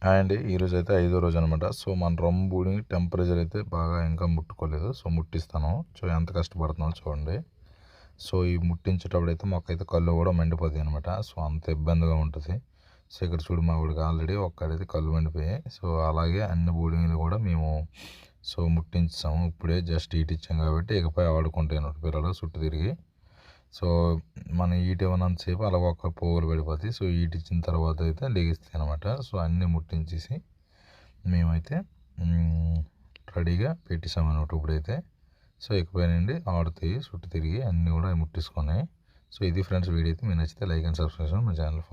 And ఈరోజైతే 5వ రోజు అనమాట. సో, మన రంబుని టెంపరేచర్ అయితే బాగా ఇంకా ముట్టుకోలేదు. సో, ముట్టిస్తాను. సో, ఎంత కష్టపడుతున్నానో చూడండి. సో, ఈ ముట్టించేటప్పుడైతే మాకైతే కళ్ళు కూడా మండిపోతాయి అనమాట. సో, అంత ఇబ్బందిగా ఉంటుంది. సో, ఇక్కడ చూడు మా వాడికి ఆల్రెడీ ఒక్కడైతే కళ్ళు మండిపోయాయి. సో, అలాగే అన్ని బోర్డింగ్లు కూడా మేము ముట్టించాము. ఇప్పుడే జస్ట్ హీట్ ఇచ్చాం కాబట్టి ఇకపై ఆడుకుంటాయి పిల్లలు చుట్టూ తిరిగి. సో, మనం హీట్ ఇవ్వనంతసేపు అలా ఒక పోగులు పడిపోతాయి. సో, హీట్ ఇచ్చిన తర్వాత అయితే లెగిస్తాయి అనమాట. సో, అన్నీ ముట్టించేసి మేమైతే రెడీగా పెట్టేసామన్నమాట ఇప్పుడైతే. సో, ఇకపై నుండి ఆడుతాయి చుట్టూ తిరిగి అన్నీ కూడా ముట్టించుకున్నాయి. సో, ఇది ఫ్రెండ్స్ వీడియో అయితే మీకు నచ్చితే లైక్ అండ్ సబ్స్క్రైబ్ మా ఛానల్